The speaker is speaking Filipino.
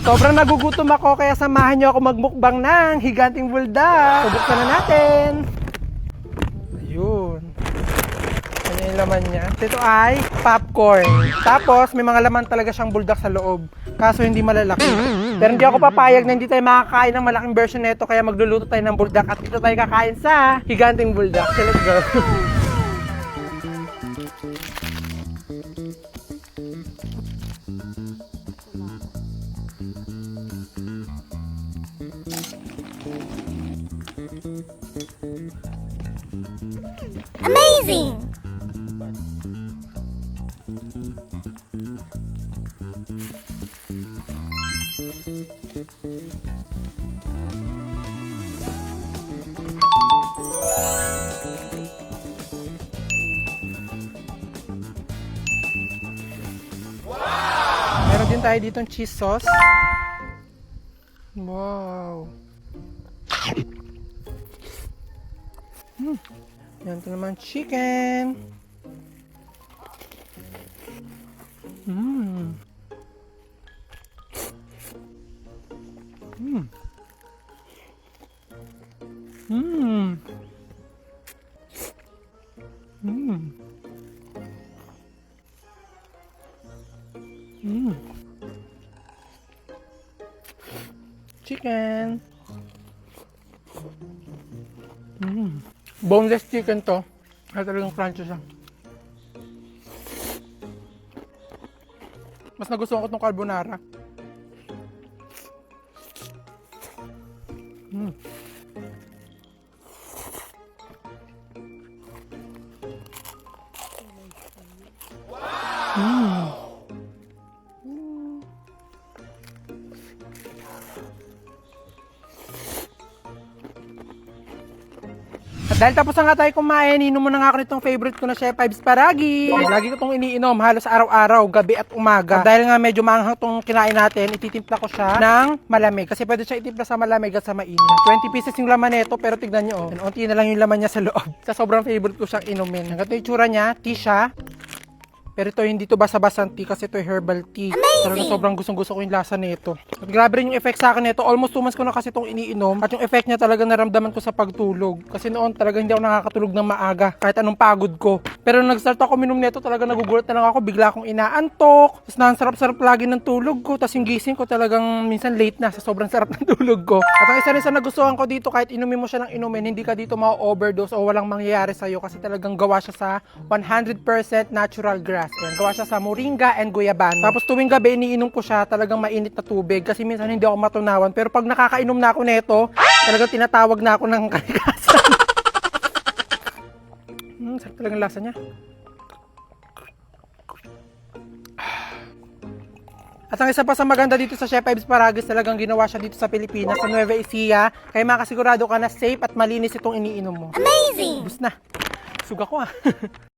Sobrang nagugutom ako kaya samahan niyo ako magmukbang ng higanting bulldog. Subuksan na natin. Ayun. Ano yung laman niya? Ito ay popcorn. Tapos may mga laman talaga siyang bulldog sa loob. Kaso hindi malalaki. Pero hindi ako papayag na hindi tayo makakain ng malaking version nito. Kaya magluluto tayo ng bulldog at dito tayo kakain sa higanting bulldog. So let's go. Amazing! Meron din tayo dito cheese sauce. Wow. Yan ito naman chicken. Mm. Mm. Mm. Mm. Mm. Chicken. Mm. Boneless chicken to. Kaya talagang crunchy siya. Mas nagustuhan ko itong carbonara. Mm. Mm. At dahil tapos na nga tayo kumain, inom muna nga ako nitong favorite ko na Chef Ives Paragi. Lagi ko itong iniinom halos araw-araw, gabi at umaga. At dahil nga medyo maanghang itong kinain natin, ititimpla ko siya ng malamig. Kasi pwede siya itimpla sa malamig at sa mainit. 20 pieces yung laman nito, pero tignan nyo, unti na lang yung laman niya sa loob. Sa sobrang favorite ko siyang inumin. Ang ganito yung tsura niya, tea siya. Pero ito hindi to basa-basang tea kasi ito herbal tea. Talagang sobrang gustong-gusto ko yung lasa nito. At grabe rin yung effect sa akin nito. Almost 2 months ko na kasi itong iniinom. At yung effect niya talaga naramdaman ko sa pagtulog. Kasi noon talaga hindi ako nakakatulog ng maaga. Kahit anong pagod ko. Pero nung nag-start ako minom nito, talaga nagugulat na lang ako. Bigla akong inaantok. Tapos nasarap-sarap lagi ng tulog ko. Tapos yung gising ko talagang minsan late na sa sobrang sarap ng tulog ko. At ang isa rin sa nagustuhan ko dito, kahit inumin mo siya ng inumin, hindi ka dito ma-overdose o walang mangyayari sa'yo. Kasi talagang gawa siya sa 100% natural grass. Ayan, gawa siya sa moringa and guyabano. Tapos tuwing gabi iniinom ko siya talagang mainit na tubig kasi minsan hindi ako matunawan. Pero pag nakakainom na ako nito, talagang tinatawag na ako ng kalikasan. Sarap talagang lasa niya. At ang isa pa sa maganda dito sa Chef Ives Paragi, talagang ginawa siya dito sa Pilipinas, sa Nueva Ecija. Kaya makasigurado ka na safe at malinis itong iniinom mo. Amazing! Bus na. Suga ko ah.